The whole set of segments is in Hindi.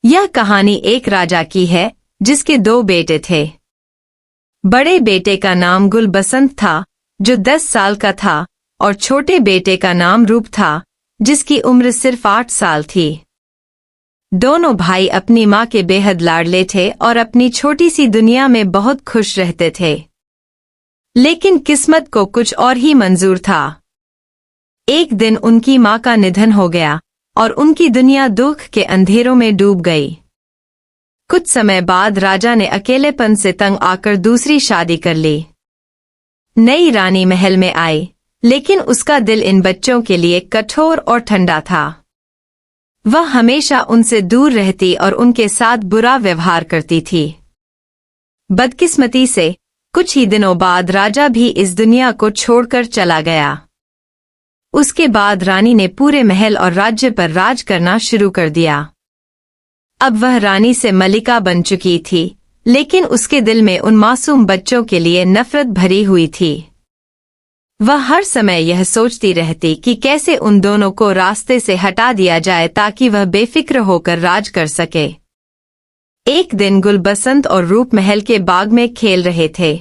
यह कहानी एक राजा की है जिसके 2 बेटे थे। बड़े बेटे का नाम गुलबसंत था जो 10 साल का था और छोटे बेटे का नाम रूप था जिसकी उम्र सिर्फ 8 साल थी। दोनों भाई अपनी माँ के बेहद लाडले थे और अपनी छोटी सी दुनिया में बहुत खुश रहते थे। लेकिन किस्मत को कुछ और ही मंजूर था। एक दिन उनकी माँ का निधन हो गया और उनकी दुनिया दुख के अंधेरों में डूब गई। कुछ समय बाद राजा ने अकेलेपन से तंग आकर दूसरी शादी कर ली। नई रानी महल में आई, लेकिन उसका दिल इन बच्चों के लिए कठोर और ठंडा था। वह हमेशा उनसे दूर रहती और उनके साथ बुरा व्यवहार करती थी। बदकिस्मती से कुछ ही दिनों बाद राजा भी इस दुनिया को छोड़कर चला गया। उसके बाद रानी ने पूरे महल और राज्य पर राज करना शुरू कर दिया। अब वह रानी से मलिका बन चुकी थी, लेकिन उसके दिल में उन मासूम बच्चों के लिए नफरत भरी हुई थी। वह हर समय यह सोचती रहती कि कैसे उन दोनों को रास्ते से हटा दिया जाए ताकि वह बेफिक्र होकर राज कर सके। एक दिन गुलबसंत और रूप महल के बाग में खेल रहे थे।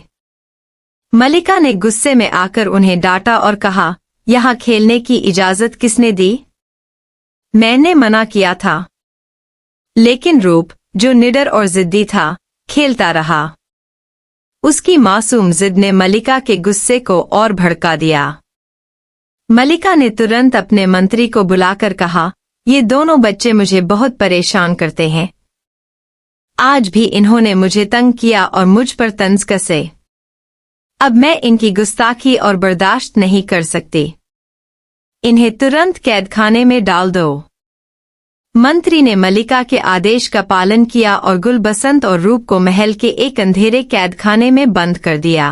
मलिका ने गुस्से में आकर उन्हें डांटा और कहा, यहाँ खेलने की इजाजत किसने दी? मैंने मना किया था। लेकिन रूप, जो निडर और जिद्दी था, खेलता रहा। उसकी मासूम जिद ने मलिका के गुस्से को और भड़का दिया। मलिका ने तुरंत अपने मंत्री को बुलाकर कहा, ये दोनों बच्चे मुझे बहुत परेशान करते हैं। आज भी इन्होंने मुझे तंग किया और मुझ पर तंज कसे। अब मैं इनकी गुस्ताखी और बर्दाश्त नहीं कर सकती। इन्हें तुरंत कैदखाने में डाल दो। मंत्री ने मलिका के आदेश का पालन किया और गुलबसंत और रूप को महल के एक अंधेरे कैदखाने में बंद कर दिया।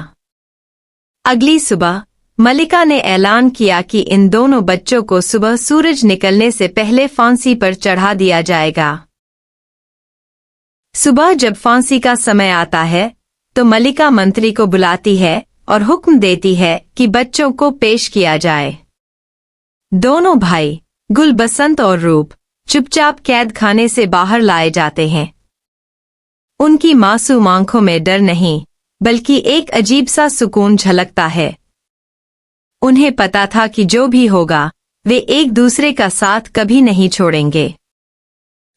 अगली सुबह मलिका ने ऐलान किया कि इन दोनों बच्चों को सुबह सूरज निकलने से पहले फांसी पर चढ़ा दिया जाएगा। सुबह जब फांसी का समय आता है तो मलिका मंत्री को बुलाती है और हुक्म देती है कि बच्चों को पेश किया जाए। दोनों भाई, गुलबसंत और रूप, चुपचाप कैद खाने से बाहर लाए जाते हैं। उनकी मासूम आंखों में डर नहीं, बल्कि एक अजीब सा सुकून झलकता है। उन्हें पता था कि जो भी होगा, वे एक दूसरे का साथ कभी नहीं छोड़ेंगे।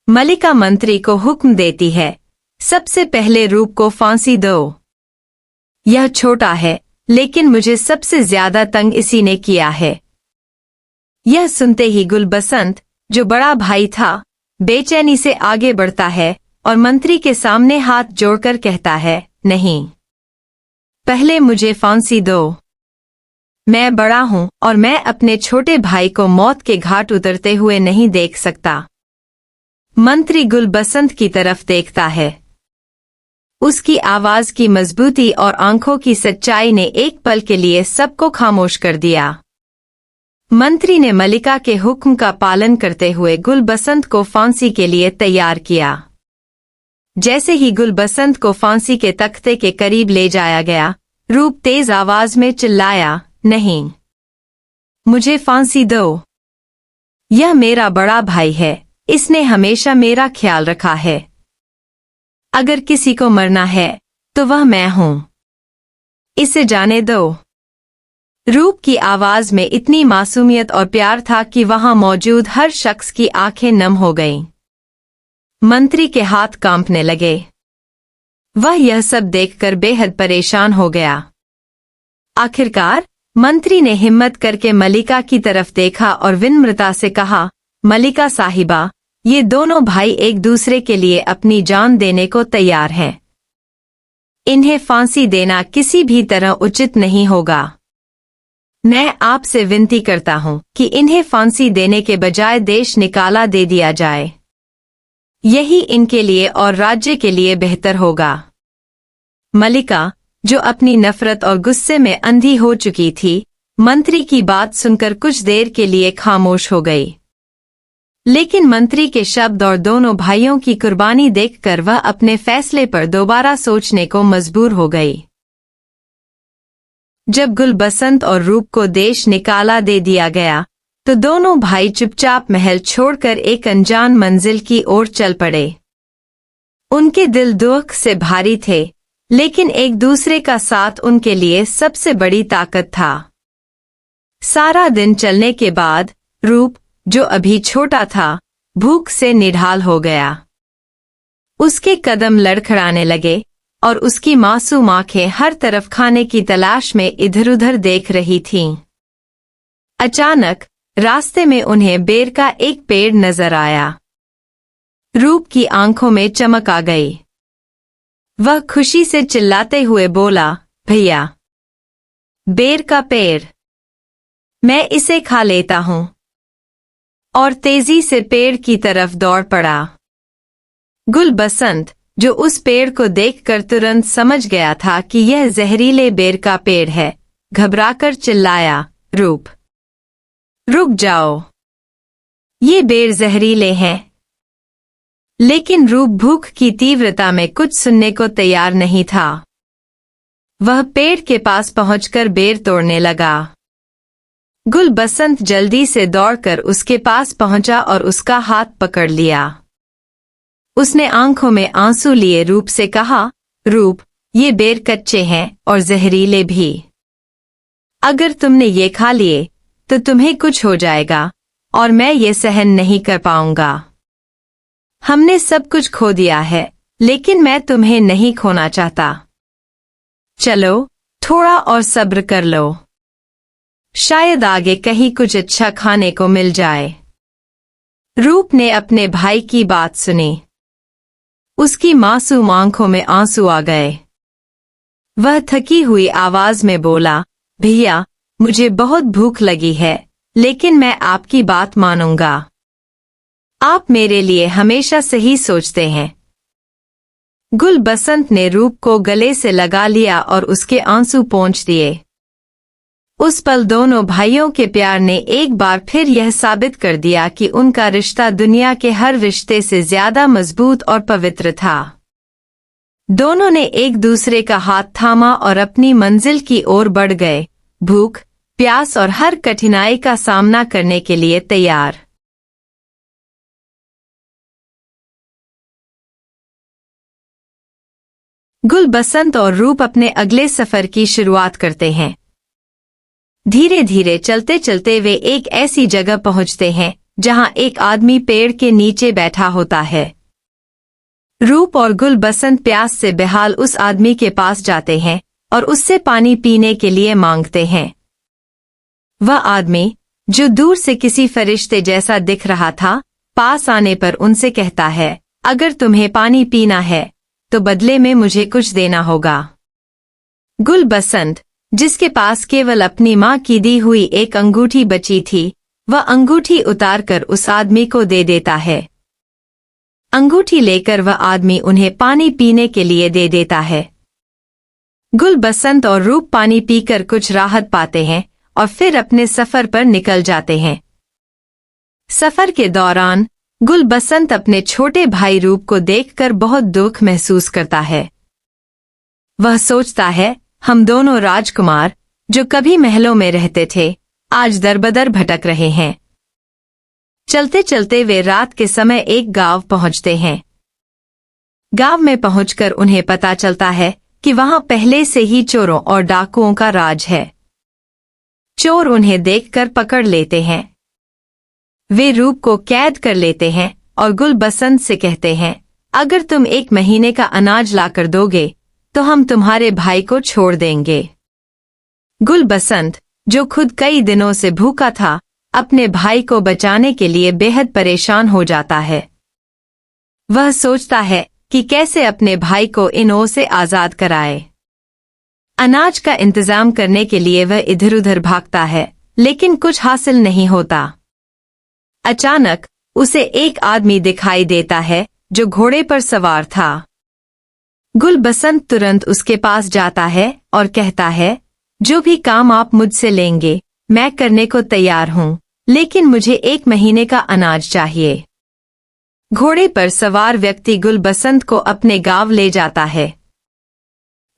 मलिका मंत्री को हुक्म देती है, सबसे पहले रूप को फांसी दो। यह छोटा है, लेकिन मुझे सबसे ज्यादा तंग इसी ने किया है। यह सुनते ही गुलबसंत, जो बड़ा भाई था, बेचैनी से आगे बढ़ता है और मंत्री के सामने हाथ जोड़कर कहता है, नहीं, पहले मुझे फांसी दो। मैं बड़ा हूं और मैं अपने छोटे भाई को मौत के घाट उतरते हुए नहीं देख सकता। मंत्री गुलबसंत की तरफ देखता है। उसकी आवाज की मजबूती और आंखों की सच्चाई ने एक पल के लिए सबको खामोश कर दिया। मंत्री ने मलिका के हुक्म का पालन करते हुए गुलबसंत को फांसी के लिए तैयार किया। जैसे ही गुलबसंत को फांसी के तख्ते के करीब ले जाया गया, रूप तेज आवाज में चिल्लाया, नहीं, मुझे फांसी दो। यह मेरा बड़ा भाई है, इसने हमेशा मेरा ख्याल रखा है। अगर किसी को मरना है तो वह मैं हूं। इसे जाने दो। रूप की आवाज में इतनी मासूमियत और प्यार था कि वहां मौजूद हर शख्स की आंखें नम हो गईं। मंत्री के हाथ कांपने लगे। वह यह सब देखकर बेहद परेशान हो गया। आखिरकार मंत्री ने हिम्मत करके मलिका की तरफ देखा और विनम्रता से कहा, मलिका साहिबा, ये दोनों भाई एक दूसरे के लिए अपनी जान देने को तैयार हैं। इन्हें फांसी देना किसी भी तरह उचित नहीं होगा। मैं आपसे विनती करता हूं कि इन्हें फांसी देने के बजाय देश निकाला दे दिया जाए। यही इनके लिए और राज्य के लिए बेहतर होगा। मलिका, जो अपनी नफरत और गुस्से में अंधी हो चुकी थी, मंत्री की बात सुनकर कुछ देर के लिए खामोश हो गई। लेकिन मंत्री के शब्द और दोनों भाइयों की कुर्बानी देखकर वह अपने फैसले पर दोबारा सोचने को मजबूर हो गई। जब गुलबसंत और रूप को देश निकाला दे दिया गया, तो दोनों भाई चुपचाप महल छोड़कर एक अनजान मंजिल की ओर चल पड़े। उनके दिल दुख से भारी थे, लेकिन एक दूसरे का साथ उनके लिए सबसे बड़ी ताकत था। सारा दिन चलने के बाद रूप, जो अभी छोटा था, भूख से निढाल हो गया। उसके कदम लड़खड़ाने लगे और उसकी मासूम आंखें हर तरफ खाने की तलाश में इधर-उधर देख रही थीं। अचानक रास्ते में उन्हें बेर का एक पेड़ नजर आया। रूप की आंखों में चमक आ गई। वह खुशी से चिल्लाते हुए बोला, भैया, बेर का पेड़, मैं इसे खा लेता हूं। और तेजी से पेड़ की तरफ दौड़ पड़ा। गुलबसंत, जो उस पेड़ को देखकर तुरंत समझ गया था कि यह जहरीले बेर का पेड़ है, घबराकर चिल्लाया, रूप, रुक जाओ, ये बेर जहरीले हैं। लेकिन रूप भूख की तीव्रता में कुछ सुनने को तैयार नहीं था। वह पेड़ के पास पहुंचकर बेर तोड़ने लगा। गुलबसंत जल्दी से दौड़कर उसके पास पहुंचा और उसका हाथ पकड़ लिया। उसने आंखों में आंसू लिए रूप से कहा, रूप, ये बेर कच्चे हैं और जहरीले भी। अगर तुमने ये खा लिए तो तुम्हें कुछ हो जाएगा और मैं ये सहन नहीं कर पाऊंगा। हमने सब कुछ खो दिया है, लेकिन मैं तुम्हें नहीं खोना चाहता। चलो, थोड़ा और सब्र कर लो। शायद आगे कहीं कुछ अच्छा खाने को मिल जाए। रूप ने अपने भाई की बात सुनी। उसकी मासूम आंखों में आंसू आ गए। वह थकी हुई आवाज में बोला, भैया, मुझे बहुत भूख लगी है, लेकिन मैं आपकी बात मानूंगा। आप मेरे लिए हमेशा सही सोचते हैं। गुलबसंत ने रूप को गले से लगा लिया और उसके आंसू पोंछ दिए। उस पल दोनों भाइयों के प्यार ने एक बार फिर यह साबित कर दिया कि उनका रिश्ता दुनिया के हर रिश्ते से ज्यादा मजबूत और पवित्र था। दोनों ने एक दूसरे का हाथ थामा और अपनी मंजिल की ओर बढ़ गए, भूख, प्यास और हर कठिनाई का सामना करने के लिए तैयार। गुलबसंत और रूप अपने अगले सफर की शुरुआत करते हैं। धीरे धीरे चलते चलते वे एक ऐसी जगह पहुंचते हैं जहां एक आदमी पेड़ के नीचे बैठा होता है। रूप और गुलबसंत प्यास से बेहाल उस आदमी के पास जाते हैं और उससे पानी पीने के लिए मांगते हैं। वह आदमी, जो दूर से किसी फरिश्ते जैसा दिख रहा था, पास आने पर उनसे कहता है, अगर तुम्हें पानी पीना है तो बदले में मुझे कुछ देना होगा। गुलबसंत, जिसके पास केवल अपनी मां की दी हुई एक अंगूठी बची थी, वह अंगूठी उतारकर उस आदमी को दे देता है। अंगूठी लेकर वह आदमी उन्हें पानी पीने के लिए दे देता है। गुलबसंत और रूप पानी पीकर कुछ राहत पाते हैं और फिर अपने सफर पर निकल जाते हैं। सफर के दौरान गुलबसंत अपने छोटे भाई रूप को देखकर बहुत दुख महसूस करता है। वह सोचता है, हम दोनों राजकुमार, जो कभी महलों में रहते थे, आज दरबदर भटक रहे हैं। चलते चलते वे रात के समय एक गांव पहुंचते हैं। गांव में पहुंचकर उन्हें पता चलता है कि वहां पहले से ही चोरों और डाकुओं का राज है। चोर उन्हें देखकर पकड़ लेते हैं। वे रूप को कैद कर लेते हैं और गुलबसंत से कहते हैं, अगर तुम 1 महीने का अनाज लाकर दोगे तो हम तुम्हारे भाई को छोड़ देंगे। गुलबसंत, जो खुद कई दिनों से भूखा था, अपने भाई को बचाने के लिए बेहद परेशान हो जाता है। वह सोचता है कि कैसे अपने भाई को इन ओं से आजाद कराए। अनाज का इंतजाम करने के लिए वह इधर-उधर भागता है, लेकिन कुछ हासिल नहीं होता। अचानक उसे एक आदमी दिखाई देता है जो घोड़े पर सवार था। गुलबसंत तुरंत उसके पास जाता है और कहता है, जो भी काम आप मुझसे लेंगे मैं करने को तैयार हूं, लेकिन मुझे 1 महीने का अनाज चाहिए। घोड़े पर सवार व्यक्ति गुलबसंत को अपने गांव ले जाता है।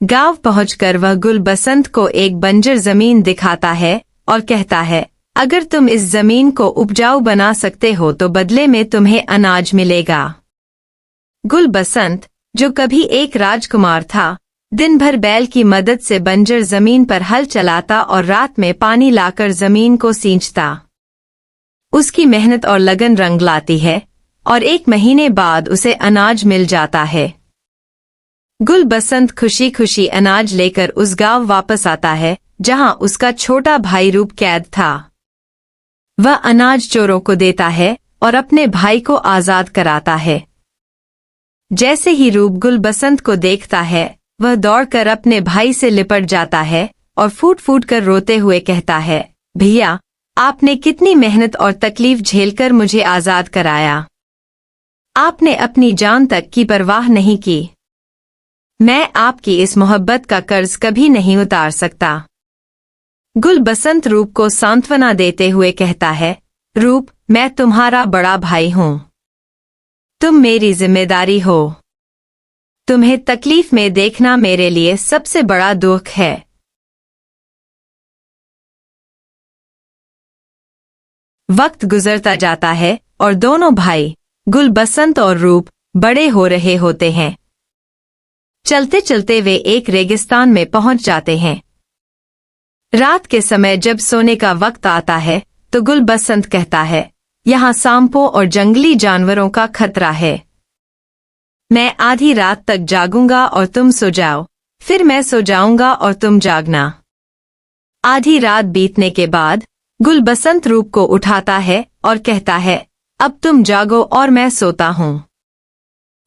गांव पहुंचकर वह गुलबसंत को एक बंजर जमीन दिखाता है और कहता है, अगर तुम इस जमीन को उपजाऊ बना सकते हो तो बदले में तुम्हें अनाज मिलेगा। गुलबसंत, जो कभी एक राजकुमार था, दिन भर बैल की मदद से बंजर जमीन पर हल चलाता और रात में पानी लाकर जमीन को सींचता। उसकी मेहनत और लगन रंग लाती है और 1 महीने बाद उसे अनाज मिल जाता है। गुल बसंत खुशी खुशी अनाज लेकर उस गांव वापस आता है जहां उसका छोटा भाई रूप कैद था। वह अनाज चोरों को देता है और अपने भाई को आजाद कराता है। जैसे ही रूप गुल बसंत को देखता है, वह दौड़कर अपने भाई से लिपट जाता है और फूट फूट कर रोते हुए कहता है, भैया, आपने कितनी मेहनत और तकलीफ झेलकर मुझे आजाद कराया। आपने अपनी जान तक की परवाह नहीं की। मैं आपकी इस मोहब्बत का कर्ज कभी नहीं उतार सकता। गुल बसंत रूप को सांत्वना देते हुए कहता है, रूप, मैं तुम्हारा बड़ा भाई हूं। तुम मेरी जिम्मेदारी हो। तुम्हें तकलीफ में देखना मेरे लिए सबसे बड़ा दुख है। वक्त गुजरता जाता है और दोनों भाई, गुल बसंत और रूप, बड़े हो रहे होते हैं। चलते चलते वे एक रेगिस्तान में पहुंच जाते हैं। रात के समय जब सोने का वक्त आता है तो गुल बसंत कहता है, यहाँ सांपों और जंगली जानवरों का खतरा है। मैं आधी रात तक जागूंगा और तुम सो जाओ, फिर मैं सो जाऊंगा और तुम जागना। आधी रात बीतने के बाद गुल बसंत रूप को उठाता है और कहता है, अब तुम जागो और मैं सोता हूँ।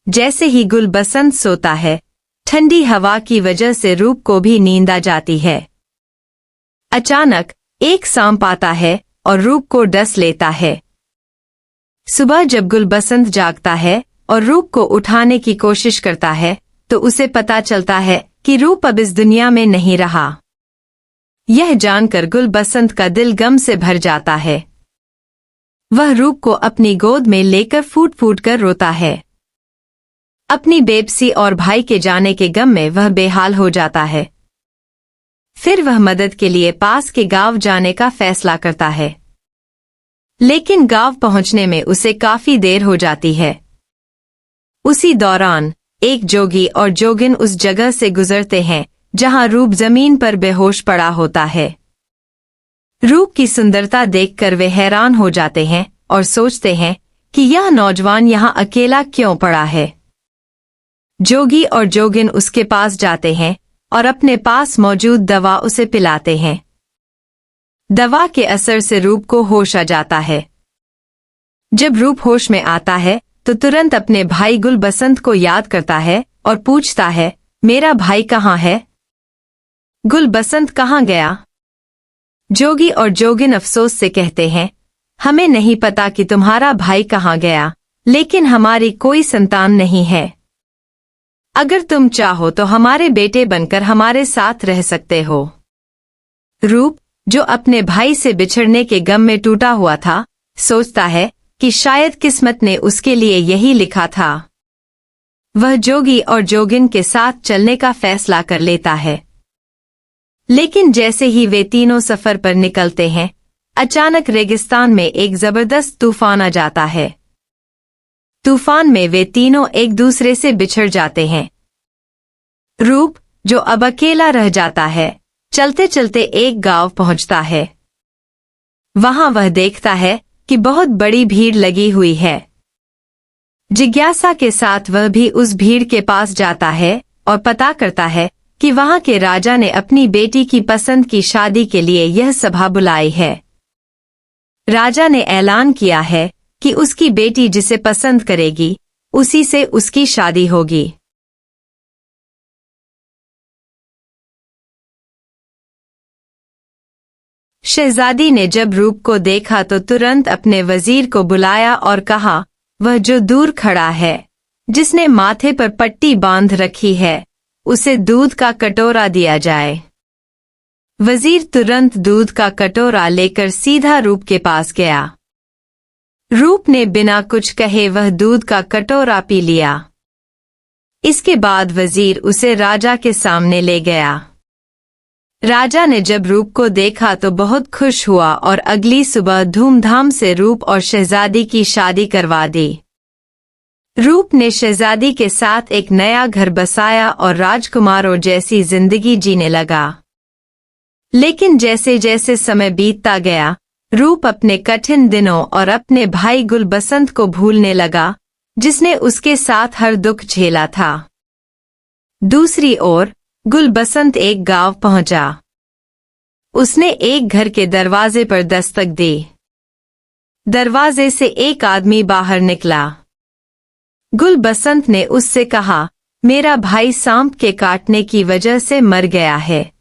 जैसे ही गुल बसंत सोता है, ठंडी हवा की वजह से रूप को भी नींद आ जाती है। अचानक एक सांप आता है और रूप को डस लेता है। सुबह जब गुल बसंत जागता है और रूप को उठाने की कोशिश करता है तो उसे पता चलता है कि रूप अब इस दुनिया में नहीं रहा। यह जानकर गुल बसंत का दिल गम से भर जाता है। वह रूप को अपनी गोद में लेकर फूट फूट कर रोता है। अपनी बेबसी और भाई के जाने के गम में वह बेहाल हो जाता है। फिर वह मदद के लिए पास के गांव जाने का फैसला करता है, लेकिन गांव पहुंचने में उसे काफी देर हो जाती है। उसी दौरान एक जोगी और जोगिन उस जगह से गुजरते हैं जहां रूप जमीन पर बेहोश पड़ा होता है। रूप की सुंदरता देखकर वे हैरान हो जाते हैं और सोचते हैं कि यह नौजवान यहां अकेला क्यों पड़ा है। जोगी और जोगिन उसके पास जाते हैं और अपने पास मौजूद दवा उसे पिलाते हैं। दवा के असर से रूप को होश आ जाता है। जब रूप होश में आता है तो तुरंत अपने भाई गुल बसंत को याद करता है और पूछता है, मेरा भाई कहाँ है? गुल बसंत कहाँ गया? जोगी और जोगिन अफसोस से कहते हैं, हमें नहीं पता कि तुम्हारा भाई कहाँ गया, लेकिन हमारी कोई संतान नहीं है। अगर तुम चाहो तो हमारे बेटे बनकर हमारे साथ रह सकते हो। रूप, जो अपने भाई से बिछड़ने के गम में टूटा हुआ था, सोचता है कि शायद किस्मत ने उसके लिए यही लिखा था। वह जोगी और जोगिन के साथ चलने का फैसला कर लेता है। लेकिन जैसे ही वे तीनों सफर पर निकलते हैं, अचानक रेगिस्तान में एक जबरदस्त तूफान आ जाता है। तूफान में वे तीनों एक दूसरे से बिछड़ जाते हैं। रूप, जो अब अकेला रह जाता है, चलते चलते एक गांव पहुंचता है। वहां वह देखता है कि बहुत बड़ी भीड़ लगी हुई है। जिज्ञासा के साथ वह भी उस भीड़ के पास जाता है और पता करता है कि वहां के राजा ने अपनी बेटी की पसंद की शादी के लिए यह सभा बुलाई है। राजा ने ऐलान किया है कि उसकी बेटी जिसे पसंद करेगी, उसी से उसकी शादी होगी। शहजादी ने जब रूप को देखा तो तुरंत अपने वजीर को बुलाया और कहा, वह जो दूर खड़ा है, जिसने माथे पर पट्टी बांध रखी है, उसे दूध का कटोरा दिया जाए। वजीर तुरंत दूध का कटोरा लेकर सीधा रूप के पास गया। रूप ने बिना कुछ कहे वह दूध का कटोरा पी लिया। इसके बाद वजीर उसे राजा के सामने ले गया। राजा ने जब रूप को देखा तो बहुत खुश हुआ और अगली सुबह धूमधाम से रूप और शहजादी की शादी करवा दी। रूप ने शहजादी के साथ एक नया घर बसाया और राजकुमारों जैसी जिंदगी जीने लगा। लेकिन जैसे जैसे समय बीतता गया, रूप अपने कठिन दिनों और अपने भाई गुलबसंत को भूलने लगा, जिसने उसके साथ हर दुख झेला था। दूसरी ओर गुलबसंत एक गांव पहुंचा। उसने एक घर के दरवाजे पर दस्तक दी। दरवाजे से एक आदमी बाहर निकला। गुलबसंत ने उससे कहा, मेरा भाई सांप के काटने की वजह से मर गया है।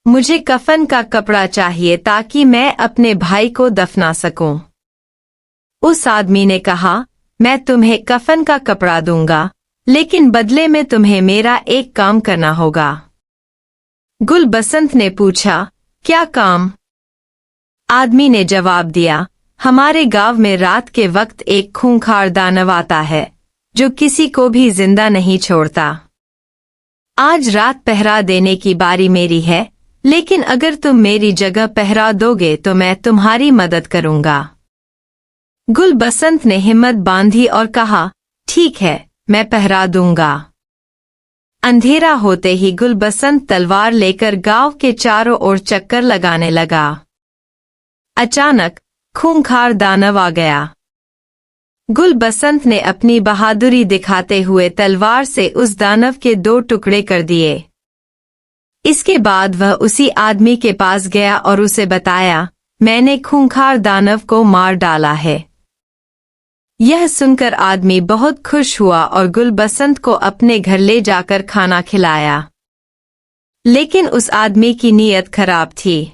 मुझे कफन का कपड़ा चाहिए ताकि मैं अपने भाई को दफना सकूं। उस आदमी ने कहा, मैं तुम्हें कफन का कपड़ा दूंगा, लेकिन बदले में तुम्हें मेरा एक काम करना होगा। गुलबसंत ने पूछा, क्या काम? आदमी ने जवाब दिया, हमारे गांव में रात के वक्त एक खूंखार दानव आता है, जो किसी को भी जिंदा नहीं छोड़ता। आज रात पहरा देने की बारी मेरी है, लेकिन अगर तुम मेरी जगह पहरा दोगे तो मैं तुम्हारी मदद करूंगा। गुलबसंत ने हिम्मत बांधी और कहा, ठीक है, मैं पहरा दूंगा। अंधेरा होते ही गुलबसंत तलवार लेकर गांव के चारों ओर चक्कर लगाने लगा। अचानक खूंखार दानव आ गया। गुलबसंत ने अपनी बहादुरी दिखाते हुए तलवार से उस दानव के 2 टुकड़े कर दिए। इसके बाद वह उसी आदमी के पास गया और उसे बताया, मैंने खूंखार दानव को मार डाला है। यह सुनकर आदमी बहुत खुश हुआ और गुलबसंत को अपने घर ले जाकर खाना खिलाया। लेकिन उस आदमी की नीयत खराब थी।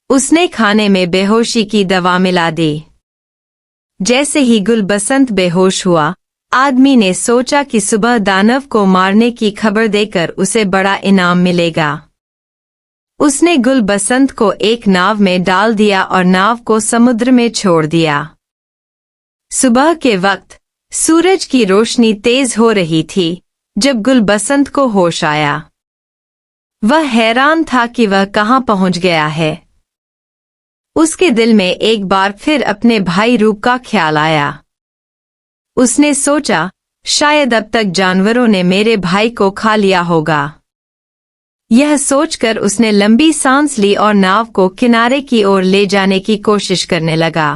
उसने खाने में बेहोशी की दवा मिला दी। जैसे ही गुलबसंत बेहोश हुआ, आदमी ने सोचा कि सुबह दानव को मारने की खबर देकर उसे बड़ा इनाम मिलेगा। उसने गुलबसंत को एक नाव में डाल दिया और नाव को समुद्र में छोड़ दिया। सुबह के वक्त सूरज की रोशनी तेज हो रही थी जब गुलबसंत को होश आया। वह हैरान था कि वह कहां पहुंच गया है। उसके दिल में एक बार फिर अपने भाई रूप का ख्याल आया। उसने सोचा, शायद अब तक जानवरों ने मेरे भाई को खा लिया होगा। यह सोचकर उसने लंबी सांस ली और नाव को किनारे की ओर ले जाने की कोशिश करने लगा।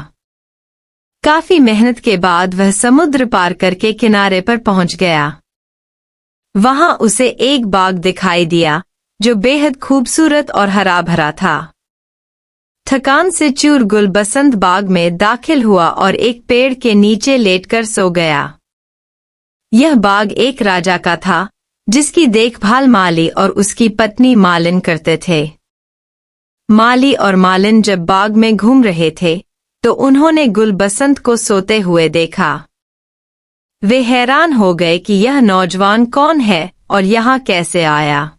काफी मेहनत के बाद वह समुद्र पार करके किनारे पर पहुंच गया। वहां उसे एक बाग दिखाई दिया जो बेहद खूबसूरत और हरा भरा था। थकान से चूर गुलबसंत बाग में दाखिल हुआ और एक पेड़ के नीचे लेटकर सो गया। यह बाग एक राजा का था, जिसकी देखभाल माली और उसकी पत्नी मालिन करते थे। माली और मालिन जब बाग में घूम रहे थे तो उन्होंने गुलबसंत को सोते हुए देखा। वे हैरान हो गए कि यह नौजवान कौन है और यहाँ कैसे आया।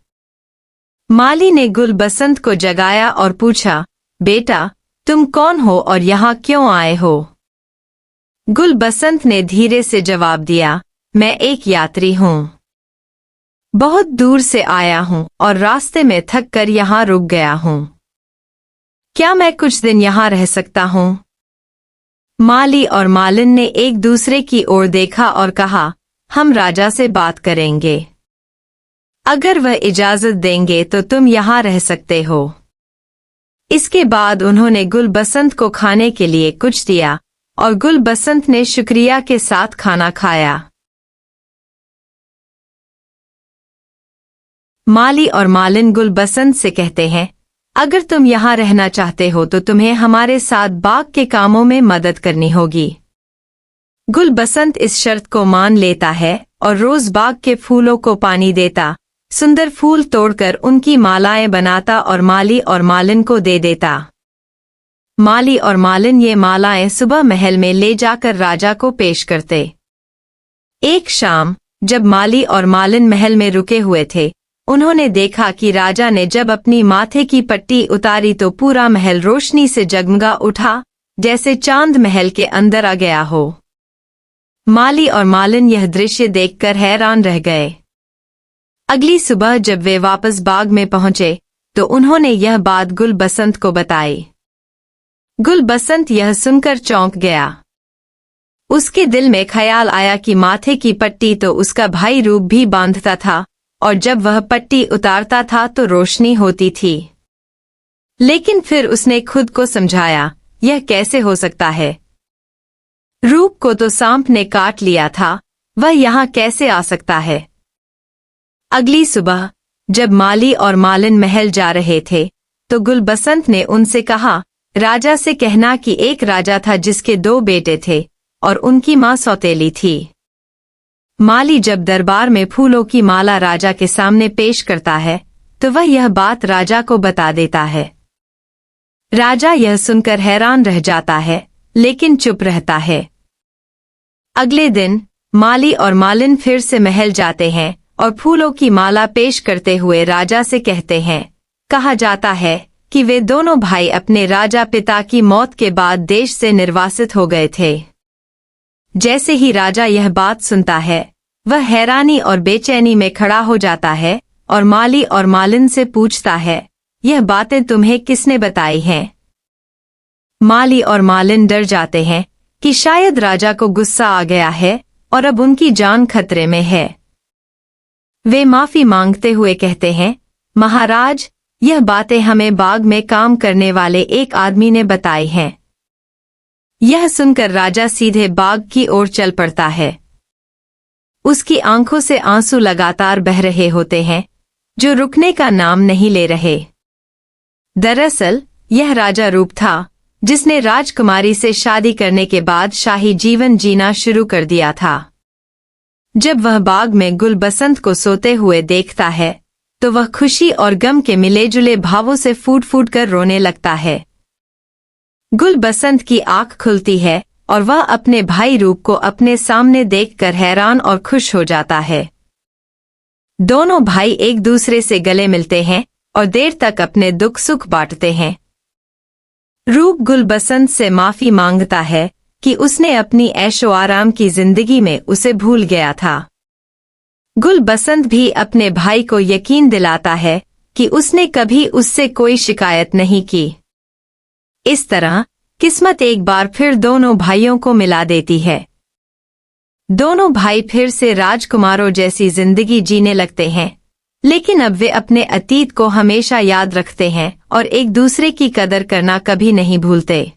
माली ने गुलबसंत को जगाया और पूछा, बेटा, तुम कौन हो और यहाँ क्यों आए हो? गुलबसंत ने धीरे से जवाब दिया, मैं एक यात्री हूँ। बहुत दूर से आया हूँ और रास्ते में थक कर यहाँ रुक गया हूँ। क्या मैं कुछ दिन यहाँ रह सकता हूँ? माली और मालिन ने एक दूसरे की ओर देखा और कहा, हम राजा से बात करेंगे। अगर वह इजाजत देंगे तो तुम यहाँ रह सकते हो। इसके बाद उन्होंने गुलबसंत को खाने के लिए कुछ दिया और गुलबसंत ने शुक्रिया के साथ खाना खाया। माली और मालिन गुलबसंत से कहते हैं, अगर तुम यहाँ रहना चाहते हो तो तुम्हें हमारे साथ बाग के कामों में मदद करनी होगी। गुलबसंत इस शर्त को मान लेता है और रोज बाग के फूलों को पानी देता, सुंदर फूल तोड़कर उनकी मालाएं बनाता और माली और मालिन को दे देता। माली और मालिन ये मालाएं सुबह महल में ले जाकर राजा को पेश करते। एक शाम जब माली और मालिन महल में रुके हुए थे, उन्होंने देखा कि राजा ने जब अपनी माथे की पट्टी उतारी तो पूरा महल रोशनी से जगमगा उठा, जैसे चांद महल के अंदर आ गया हो। माली और मालिन यह दृश्य देखकर हैरान रह गए। अगली सुबह जब वे वापस बाग में पहुंचे तो उन्होंने यह बात गुलबसंत को बताई। गुलबसंत यह सुनकर चौंक गया। उसके दिल में ख्याल आया कि माथे की पट्टी तो उसका भाई रूप भी बांधता था और जब वह पट्टी उतारता था तो रोशनी होती थी। लेकिन फिर उसने खुद को समझाया, यह कैसे हो सकता है? रूप को तो सांप ने काट लिया था, वह यहाँ कैसे आ सकता है? अगली सुबह जब माली और मालिन महल जा रहे थे तो गुलबसंत ने उनसे कहा, राजा से कहना कि एक राजा था जिसके 2 बेटे थे और उनकी माँ सौतेली थी। माली जब दरबार में फूलों की माला राजा के सामने पेश करता है तो वह यह बात राजा को बता देता है। राजा यह सुनकर हैरान रह जाता है लेकिन चुप रहता है। अगले दिन माली और मालिन फिर से महल जाते हैं और फूलों की माला पेश करते हुए राजा से कहते हैं। कहा जाता है कि वे दोनों भाई अपने राजा पिता की मौत के बाद देश से निर्वासित हो गए थे। जैसे ही राजा यह बात सुनता है वह हैरानी और बेचैनी में खड़ा हो जाता है और माली और मालिन से पूछता है, यह बातें तुम्हें किसने बताई हैं? माली और मालिन डर जाते हैं कि शायद राजा को गुस्सा आ गया है और अब उनकी जान खतरे में है। वे माफी मांगते हुए कहते हैं, महाराज, यह बातें हमें बाग में काम करने वाले एक आदमी ने बताई हैं। यह सुनकर राजा सीधे बाग की ओर चल पड़ता है। उसकी आंखों से आंसू लगातार बह रहे होते हैं जो रुकने का नाम नहीं ले रहे। दरअसल यह राजा रूप था जिसने राजकुमारी से शादी करने के बाद शाही जीवन जीना शुरू कर दिया था। जब वह बाग में गुलबसंत को सोते हुए देखता है तो वह खुशी और गम के मिले-जुले भावों से फूट फूट कर रोने लगता है। गुलबसंत की आंख खुलती है और वह अपने भाई रूप को अपने सामने देखकर हैरान और खुश हो जाता है। दोनों भाई एक दूसरे से गले मिलते हैं और देर तक अपने दुख सुख बांटते हैं। रूप गुलबसंत से माफी मांगता है कि उसने अपनी ऐशो आराम की जिंदगी में उसे भूल गया था। गुलबसंत भी अपने भाई को यकीन दिलाता है कि उसने कभी उससे कोई शिकायत नहीं की। इस तरह किस्मत एक बार फिर दोनों भाइयों को मिला देती है। दोनों भाई फिर से राजकुमारों जैसी जिंदगी जीने लगते हैं, लेकिन अब वे अपने अतीत को हमेशा याद रखते हैं और एक दूसरे की कदर करना कभी नहीं भूलते।